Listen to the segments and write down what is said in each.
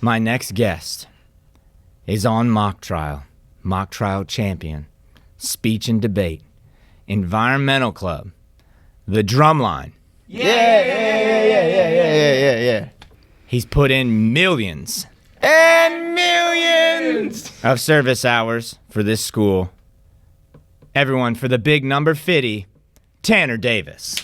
My next guest is on mock trial champion, speech and debate, environmental club, the Drumline. Yeah. He's put in millions And millions. of service hours for this school. Everyone, for the big number 50, Tanner Davis.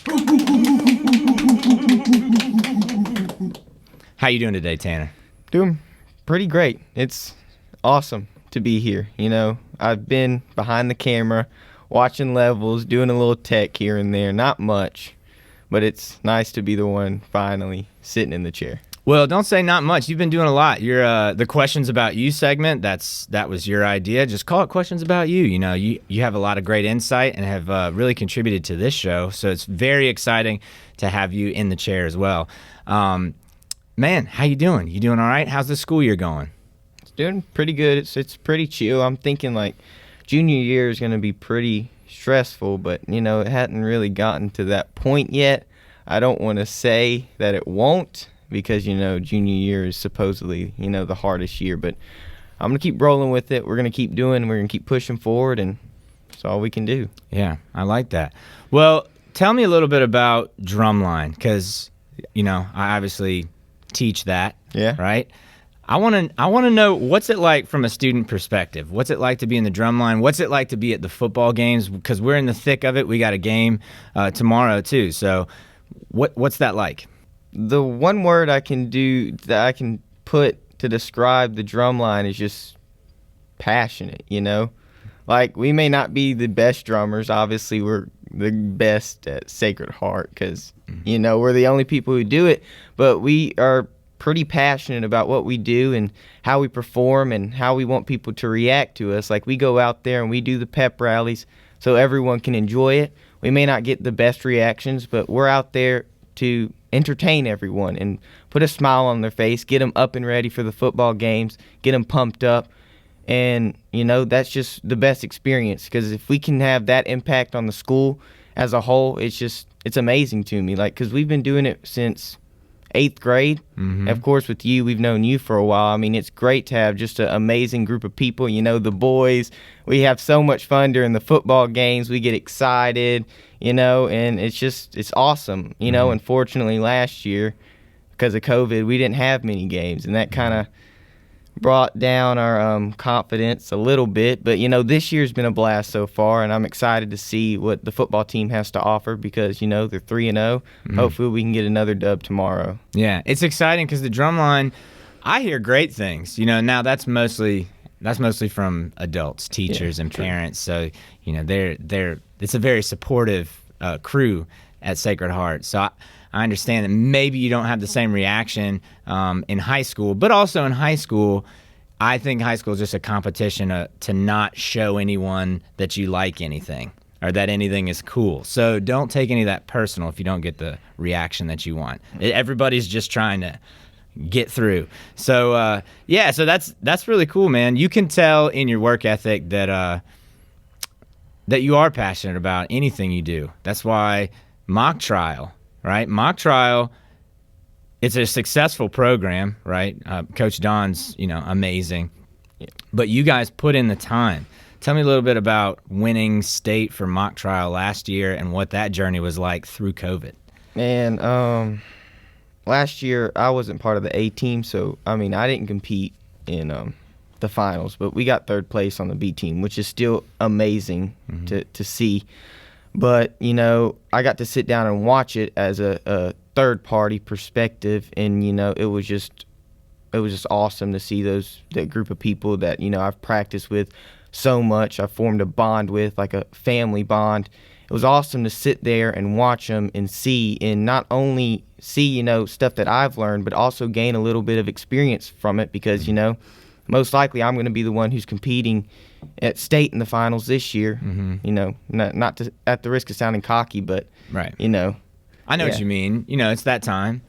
How you doing today, Tanner? Doing pretty great. It's awesome to be here. You know, I've been behind the camera, watching levels, doing a little tech here and there. Not much, but it's nice to be the one finally sitting in the chair. Well, don't say not much. You've been doing a lot. You're the questions about you segment. That was your idea. Just call it questions about you. You know, you have a lot of great insight and have really contributed to this show. So it's very exciting to have you in the chair as well. Man, how you doing? You doing all right? How's the school year going? It's doing pretty good. It's pretty chill. I'm thinking like junior year is going to be pretty stressful, but you know, it hadn't really gotten to that point yet. I don't want to say that it won't, because, you know, junior year is supposedly, you know, the hardest year. But I'm going to keep rolling with it. We're going to keep doing. We're going to keep pushing forward, and that's all we can do. Yeah, I like that. Well, tell me a little bit about Drumline, because, you know, I obviously teach that, Yeah. right? I want to know, what's it like from a student perspective? What's it like to be in the Drumline? What's it like to be at the football games? Because we're in the thick of it. We got a game tomorrow, too. So what's that like? The one word I can put to describe the Drumline is just passionate, you know? Like, we may not be the best drummers. Obviously, we're the best at Sacred Heart because, you know, we're the only people who do it. But we are pretty passionate about what we do and how we perform and how we want people to react to us. Like, we go out there and we do the pep rallies so everyone can enjoy it. We may not get the best reactions, but we're out there to entertain everyone and put a smile on their face, get them up and ready for the football games, get them pumped up. And, you know, that's just the best experience, because if we can have that impact on the school as a whole, it's amazing to me. Like, because we've been doing it since 8th grade. Mm-hmm. Of course, with you, we've known you for a while. I mean, it's great to have just an amazing group of people. You know, the boys, we have so much fun during the football games. We get excited, you know, and it's awesome. You know, unfortunately, last year, because of COVID, we didn't have many games, and that kind of brought down our confidence a little bit. But, you know, this year's been a blast so far, and I'm excited to see what the football team has to offer because, you know, they're 3-0. Hopefully we can get another dub tomorrow. Yeah, it's exciting because the Drumline, I hear great things. You know, now that's mostly from adults, teachers, and parents. So, you know, it's a very supportive crew at Sacred Heart. So I understand that maybe you don't have the same reaction in high school, but also in high school, I think high school is just a competition to not show anyone that you like anything or that anything is cool. So don't take any of that personal if you don't get the reaction that you want. Everybody's just trying to get through. So so that's really cool, man. You can tell in your work ethic that you are passionate about anything you do. That's why mock trial. Right? Mock trial, it's a successful program, right? Coach Don's, you know, amazing. Yeah. But you guys put in the time. Tell me a little bit about winning state for mock trial last year and what that journey was like through COVID. Man, last year I wasn't part of the A team, so, I mean, I didn't compete in the finals, but we got 3rd place on the B team, which is still amazing to see. But, you know, I got to sit down and watch it as a third-party perspective, and, you know, it was just awesome to see that group of people that, you know, I've practiced with so much. I've formed a bond with, like a family bond. It was awesome to sit there and watch them and see, and not only see, you know, stuff that I've learned, but also gain a little bit of experience from it because, you know, most likely I'm going to be the one who's competing at state in the finals this year. You know, not at the risk of sounding cocky, but, right. You know. I know what you mean. You know, it's that time.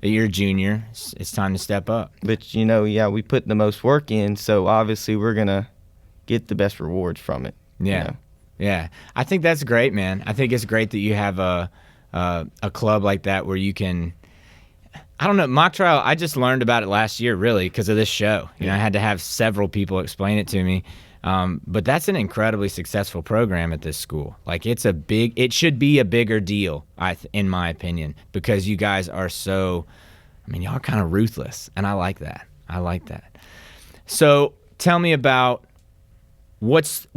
You're a junior. It's time to step up. But, you know, yeah, we put the most work in, so obviously we're going to get the best rewards from it. Yeah. You know? Yeah. I think that's great, man. I think it's great that you have a club like that where you can I don't know. Mock trial, I just learned about it last year, really, because of this show. You know, I had to have several people explain it to me. But that's an incredibly successful program at this school. Like, it should be a bigger deal, in my opinion, because you guys are y'all are kind of ruthless, and I like that. So tell me about what's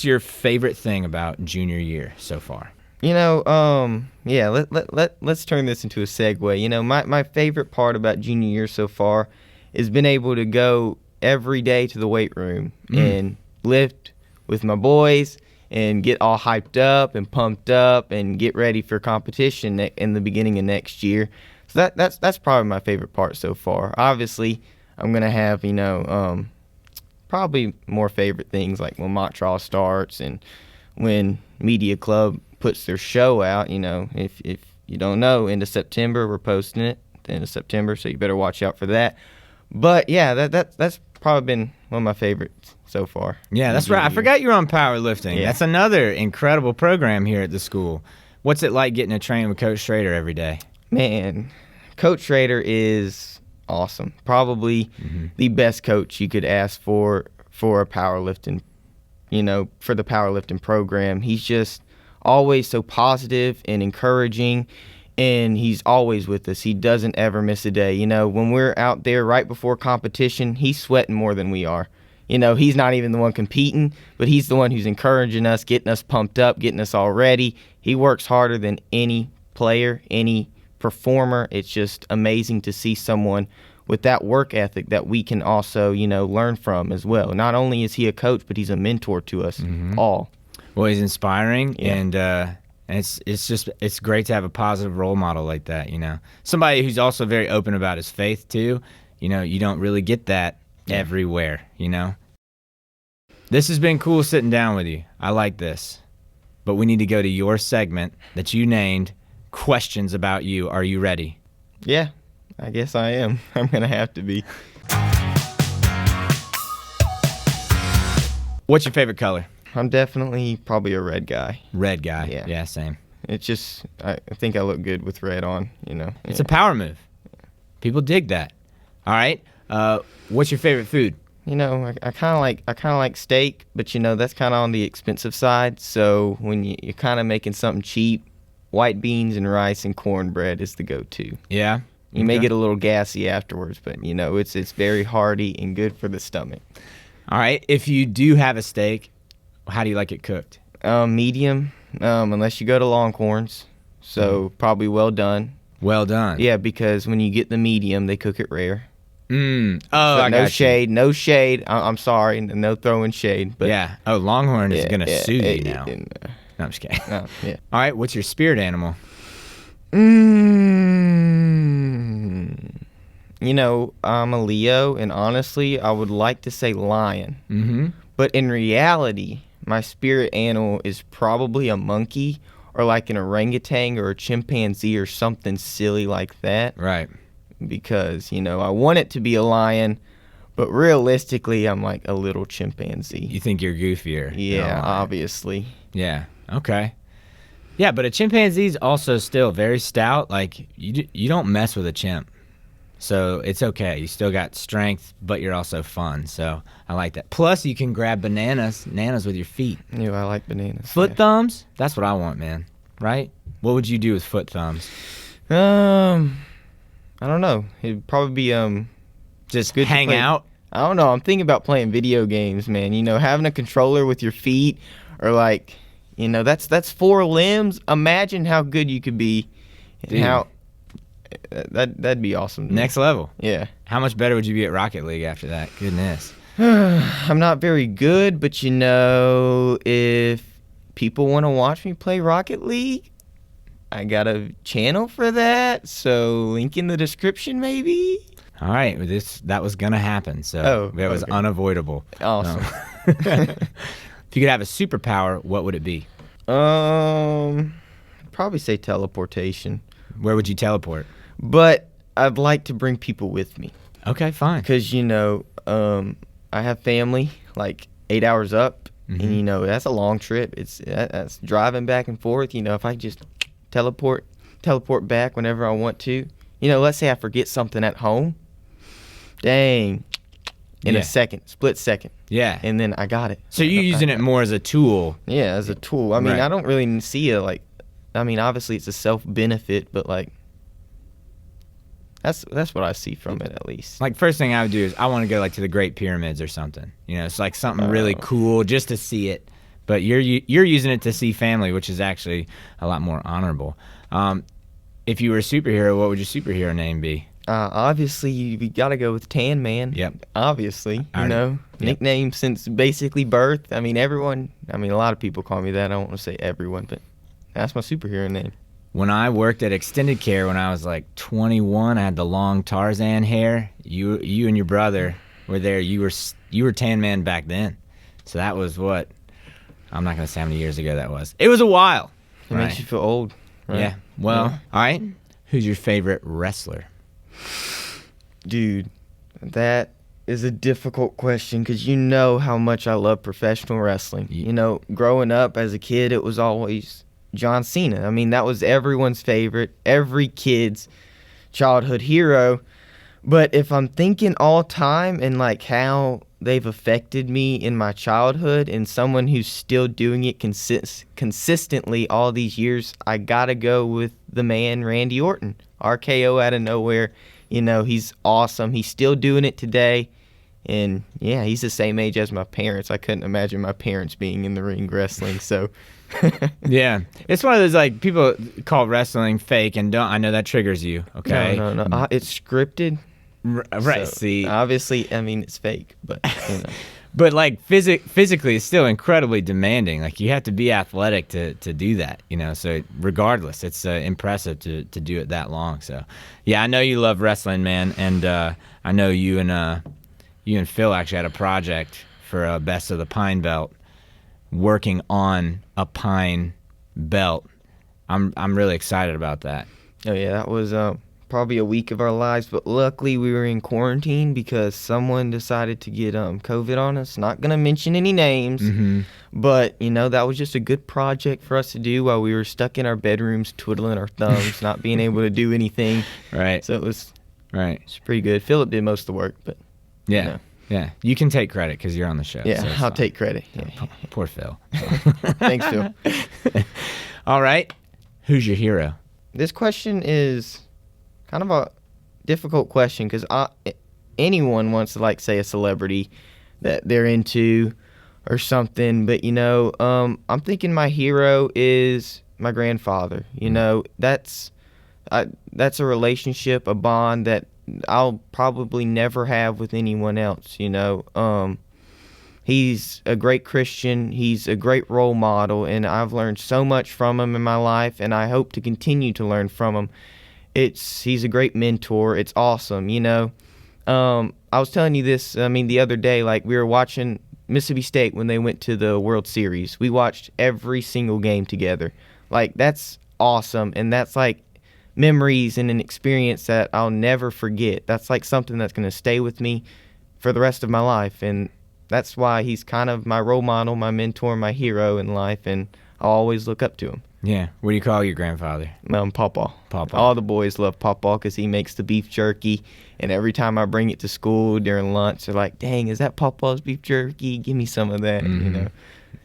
your favorite thing about junior year so far? Let's turn this into a segue. My favorite part about junior year so far is being able to go every day to the weight room and lift with my boys and get all hyped up and pumped up and get ready for competition in the beginning of next year. So that's probably my favorite part so far. Obviously, I'm gonna have probably more favorite things like when mock trial starts and when media club puts their show out. If you don't know, end of September we're posting it, the end of September, so you better watch out for that. But yeah, that's probably been one of my favorites so far. Yeah, that's right. I forgot you're on powerlifting. Yeah. That's another incredible program here at the school. What's it like getting to train with Coach Schrader every day? Man, Coach Schrader is awesome. Probably the best coach you could ask for a powerlifting, for the powerlifting program. He's just always so positive and encouraging, and he's always with us. He doesn't ever miss a day. When we're out there right before competition, he's sweating more than we are. He's not even the one competing, but he's the one who's encouraging us, getting us pumped up, getting us all ready. He works harder than any player, any performer. It's just amazing to see someone with that work ethic that we can also, learn from as well. Not only is he a coach, but he's a mentor to us all. Well, he's inspiring, and it's great to have a positive role model like that. Somebody who's also very open about his faith too. You don't really get that everywhere. This has been cool sitting down with you. I like this, but we need to go to your segment that you named Questions About You. Are you ready? Yeah, I guess I am. I'm gonna have to be. What's your favorite color? I'm definitely probably a red guy. Red guy. Yeah. Yeah, same. It's just, I think I look good with red on, It's a power move. People dig that. All right. What's your favorite food? I kind of like steak, but that's kind of on the expensive side. So when you're kind of making something cheap, white beans and rice and cornbread is the go-to. Yeah. You may get a little gassy afterwards, but it's very hearty and good for the stomach. All right. If you do have a steak, how do you like it cooked? Medium, unless you go to Longhorns. So probably well done. Well done. Yeah, because when you get the medium, they cook it rare. Oh, so I got no you. shade, no shade. I'm sorry, no throwing shade. But yeah. Oh, Longhorn is gonna sue you now. No, I'm just kidding. Yeah. All right. What's your spirit animal? I'm a Leo, and honestly, I would like to say lion. Mm-hmm. But in reality, my spirit animal is probably a monkey or like an orangutan or a chimpanzee or something silly like that. Right. Because, I want it to be a lion, but realistically, I'm like a little chimpanzee. You think you're goofier. Yeah, obviously. Yeah. Okay. Yeah, but a chimpanzee's also still very stout. Like, you don't mess with a chimp. So it's okay. You still got strength, but you're also fun. So I like that. Plus, you can grab bananas with your feet. Yeah, I like bananas. Foot thumbs? That's what I want, man. Right? What would you do with foot thumbs? I don't know. It'd probably be Just good to hang play- out? I don't know. I'm thinking about playing video games, man. Having a controller with your feet, or like, that's 4 limbs. Imagine how good you could be, and Dude. how that'd be awesome. to me. Next level. Yeah. How much better would you be at Rocket League after that? Goodness. I'm not very good, but if people want to watch me play Rocket League, I got a channel for that. So link in the description, maybe. All right. That was going to happen. So that was unavoidable. Awesome. If you could have a superpower, what would it be? Probably say teleportation. Where would you teleport? But I'd like to bring people with me. Okay, fine. Because, I have family, like 8 hours up. Mm-hmm. And, that's a long trip. That's driving back and forth. If I just teleport back whenever I want to, let's say I forget something at home. Dang. In a second, split second. Yeah. And then I got it. So you're using it more as a tool. Yeah, as a tool. I mean, Right. I don't really see it like, obviously it's a self-benefit, but like, that's what I see from it, at least. Like, first thing I would do is I want to go like to the Great Pyramids or something. It's like something really cool just to see it. But you're using it to see family, which is actually a lot more honorable. If you were a superhero, what would your superhero name be? Obviously, you got to go with Tan Man. Yep. Obviously, nickname since basically birth. I mean, a lot of people call me that. I don't want to say everyone, but that's my superhero name. When I worked at Extended Care when I was like 21, I had the long Tarzan hair. You and your brother were there. You were Tan Man back then. So that was what? I'm not going to say how many years ago that was. It was a while. It makes you feel old. Right? Yeah. Well, all right. Who's your favorite wrestler? Dude, that is a difficult question because you know how much I love professional wrestling. Yeah. Growing up as a kid, it was always John Cena. I mean, that was everyone's favorite, every kid's childhood hero. But if I'm thinking all time and like how they've affected me in my childhood and someone who's still doing it consistently all these years, I gotta go with the man Randy Orton. RKO out of nowhere. He's awesome. He's still doing it today. And yeah, he's the same age as my parents. I couldn't imagine my parents being in the ring wrestling. So yeah, it's one of those like people call wrestling fake, and I know that triggers you. Okay, no. It's scripted. Right. So, see, obviously, it's fake, but but like physically, it's still incredibly demanding. Like you have to be athletic to do that. So regardless, it's impressive to do it that long. So yeah, I know you love wrestling, man, and I know you and Phil actually had a project for Best of the Pine Belt, working on a pine belt. I'm really excited about that. Oh yeah, that was probably a week of our lives, but luckily we were in quarantine because someone decided to get COVID on us. Not gonna mention any names, but that was just a good project for us to do while we were stuck in our bedrooms twiddling our thumbs, not being able to do anything. Right. So it was It's pretty good. Philip did most of the work, but yeah. Yeah, you can take credit because you're on the show. Yeah, so I'll take credit. Yeah. Poor Phil. Thanks, Phil. All right, who's your hero? This question is kind of a difficult question because anyone wants to say a celebrity that they're into or something, but I'm thinking my hero is my grandfather. That's a relationship, a bond that I'll probably never have with anyone else. He's a great Christian. He's a great role model, and I've learned so much from him in my life, and I hope to continue to learn from him. He's a great mentor. It's awesome. I was telling you this, the other day, we were watching Mississippi State when they went to the World Series. We watched every single game together. That's awesome, and that's memories and an experience that I'll never forget. That's something that's going to stay with me for the rest of my life, and that's why he's kind of my role model, my mentor, my hero in life, and I'll always look up to him. Yeah. What do you call your grandfather? Pawpaw. Pawpaw. All the boys love Pawpaw because he makes the beef jerky, and every time I bring it to school during lunch, they're like, "Dang, is that Pawpaw's beef jerky? Give me some of that."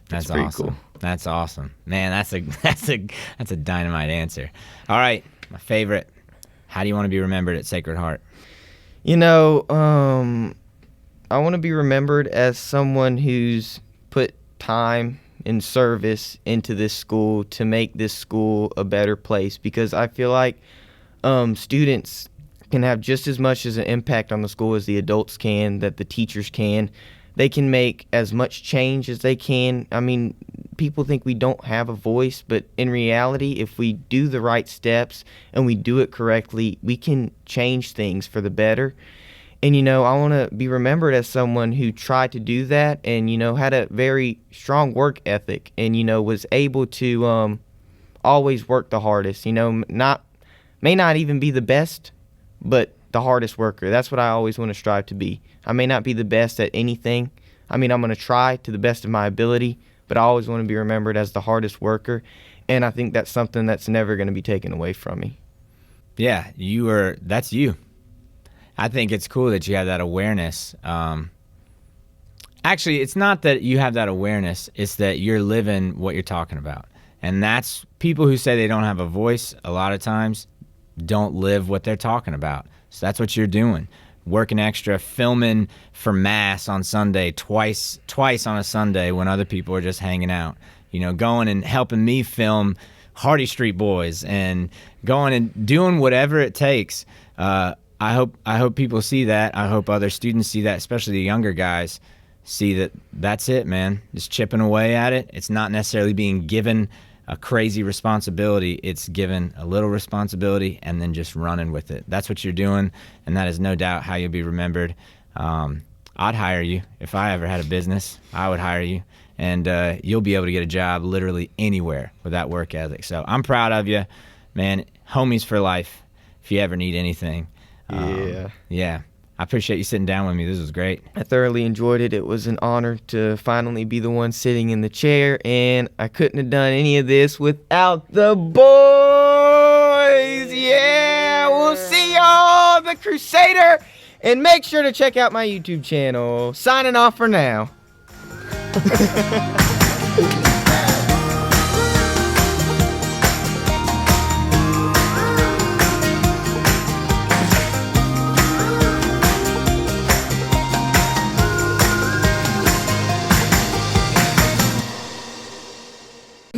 That's pretty awesome. cool. That's awesome, man. That's a dynamite answer. All right, my favorite. How do you want to be remembered at Sacred Heart? I want to be remembered as someone who's put time and service into this school to make this school a better place, because I feel like students can have just as much as an impact on the school as the adults can, that the teachers can. They can make as much change as they can. People think we don't have a voice, but in reality, if we do the right steps and we do it correctly, we can change things for the better. And, I want to be remembered as someone who tried to do that and, had a very strong work ethic and, was able to always work the hardest, may not even be the best, but the hardest worker. That's what I always want to strive to be. I may not be the best at anything. I'm going to try to the best of my ability, but I always want to be remembered as the hardest worker. And I think that's something that's never going to be taken away from me. Yeah, that's you. I think it's cool that you have that awareness. Actually, it's not that you have that awareness, it's that you're living what you're talking about. And that's people who say they don't have a voice, a lot of times don't live what they're talking about. So that's what you're doing. Working extra, filming for mass on Sunday, twice on a Sunday when other people are just hanging out. You know, going and helping me film Hardy Street Boys and going and doing whatever it takes. I hope people see that. I hope other students see that, especially the younger guys. See that that's it, man. Just chipping away at it. It's not necessarily being given a crazy responsibility. It's given a little responsibility and then just running with it. That's what you're doing, and that is no doubt how you'll be remembered. I'd hire you. If I ever had a business, I would hire you, and you'll be able to get a job literally anywhere with that work ethic. So I'm proud of you, man. Homies for life if you ever need anything. Yeah. I appreciate you sitting down with me. This was great. I thoroughly enjoyed it. It was an honor to finally be the one sitting in the chair, and I couldn't have done any of this without the boys. Yeah, we'll see y'all, the Crusader, and make sure to check out my YouTube channel. Signing off for now.